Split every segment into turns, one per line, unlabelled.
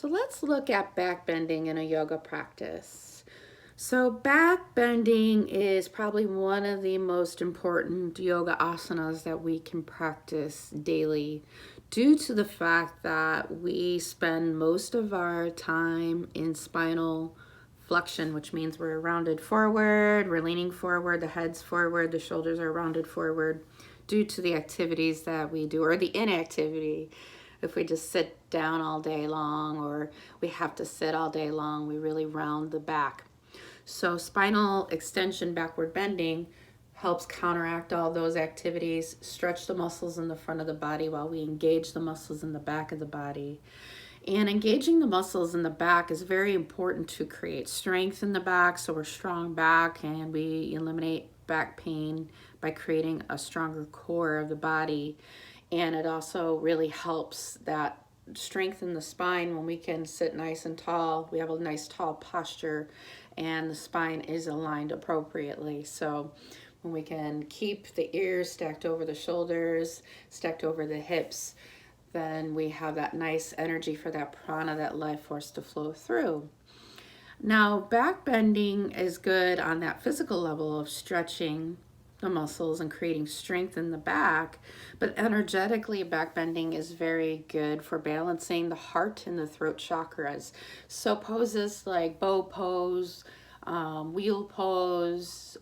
So let's look at back bending in a yoga practice. So back bending is probably one of the most important yoga asanas that we can practice daily due to the fact that we spend most of our time in spinal flexion, which means we're rounded forward, we're leaning forward, the head's forward, the shoulders are rounded forward due to the activities that we do or the inactivity. If we just sit down all day long or we have to sit all day long, we really round the back. So spinal extension, backward bending, helps counteract all those activities, stretch the muscles in the front of the body while we engage the muscles in the back of the body. And engaging the muscles in the back is very important to create strength in the back, so we're strong back, and we eliminate back pain by creating a stronger core of the body. And it also really helps that strengthen the spine when we can sit nice and tall. We have a nice tall posture and the spine is aligned appropriately. So when we can keep the ears stacked over the shoulders, stacked over the hips, then we have that nice energy for that prana, that life force to flow through. Now, back bending is good on that physical level of stretching the muscles and creating strength in the back, but energetically, back bending is very good for balancing the heart and the throat chakras. So poses like bow pose, wheel pose,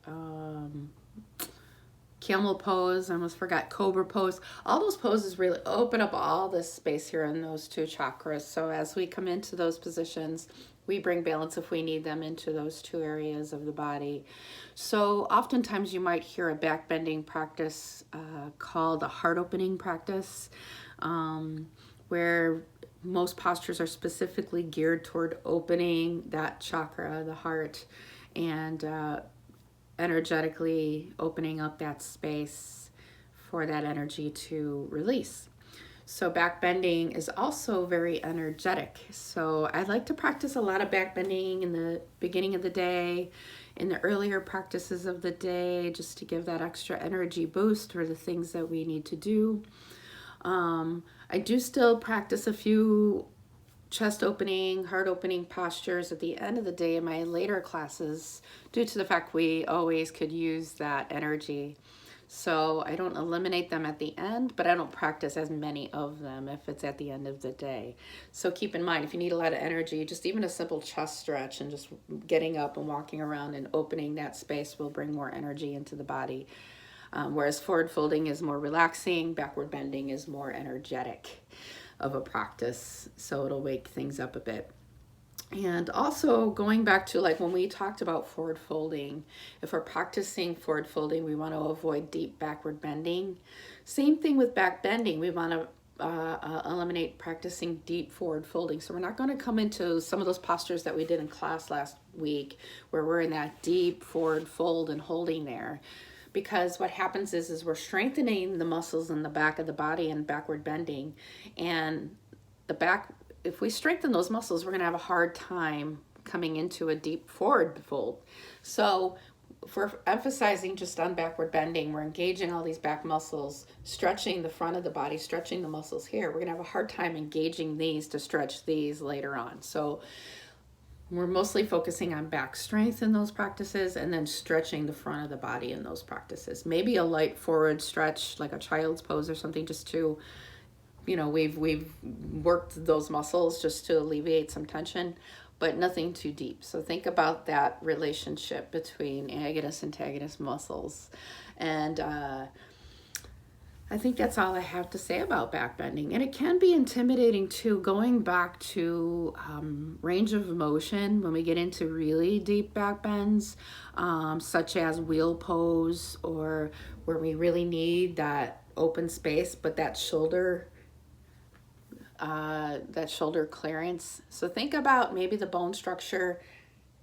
um, camel pose, I almost forgot cobra pose. All those poses really open up all this space here in those two chakras. So as we come into those positions, we bring balance if we need them into those two areas of the body. So oftentimes you might hear a back bending practice called a heart opening practice, where most postures are specifically geared toward opening that chakra, the heart, and energetically opening up that space for that energy to release. So back bending is also very energetic. So I like to practice a lot of back bending in the beginning of the day, in the earlier practices of the day, just to give that extra energy boost for the things that we need to do. I do still practice a few chest opening, heart opening postures at the end of the day in my later classes due to the fact we always could use that energy. So I don't eliminate them at the end, but I don't practice as many of them if it's at the end of the day. So keep in mind, if you need a lot of energy, just even a simple chest stretch and just getting up and walking around and opening that space will bring more energy into the body. Whereas forward folding is more relaxing, backward bending is more energetic of a practice, so it'll wake things up a bit. And also going back to like when we talked about forward folding, if we're practicing forward folding, we want to avoid deep backward bending. Same thing with back bending, we want to eliminate practicing deep forward folding. So we're not going to come into some of those postures that we did in class last week where we're in that deep forward fold and holding there. Because what happens is we're strengthening the muscles in the back of the body and backward bending, and the back, if we strengthen those muscles, we're going to have a hard time coming into a deep forward fold. So if we're emphasizing just on backward bending, we're engaging all these back muscles, stretching the front of the body, stretching the muscles here. We're going to have a hard time engaging these to stretch these later on. So we're mostly focusing on back strength in those practices and then stretching the front of the body in those practices. Maybe a light forward stretch like a child's pose or something, just to, we've worked those muscles just to alleviate some tension, but nothing too deep. So think about that relationship between agonist and antagonist muscles. And I think that's all I have to say about back bending. And it can be intimidating too, going back to range of motion when we get into really deep back bends, such as wheel pose, or where we really need that open space, but that shoulder clearance. So think about maybe the bone structure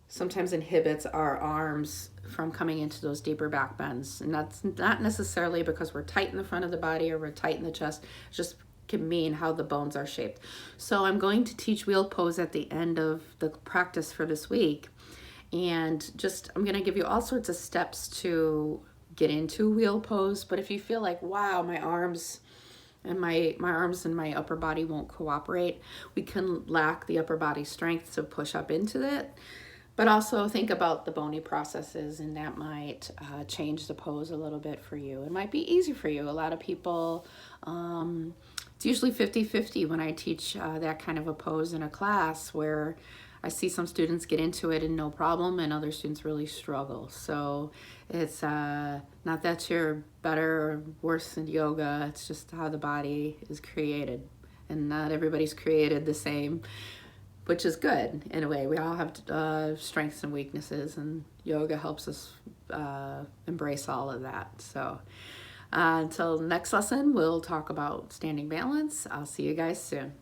sometimes inhibits our arms from coming into those deeper back bends. And that's not necessarily because we're tight in the front of the body or we're tight in the chest. It just can mean how the bones are shaped. So I'm going to teach wheel pose at the end of the practice for this week. And I'm going to give you all sorts of steps to get into wheel pose. But if you feel like, wow, my arms and my arms and my upper body won't cooperate. We can lack the upper body strength to push up into it, but also think about the bony processes, and that might change the pose a little bit for you. It might be easy for you. A lot of people, it's usually 50-50 when I teach that kind of a pose in a class, where I see some students get into it and no problem, and other students really struggle. So it's not that you're better or worse than yoga, it's just how the body is created. And not everybody's created the same, which is good in a way. We all have strengths and weaknesses, and yoga helps us embrace all of that. So until next lesson, we'll talk about standing balance. I'll see you guys soon.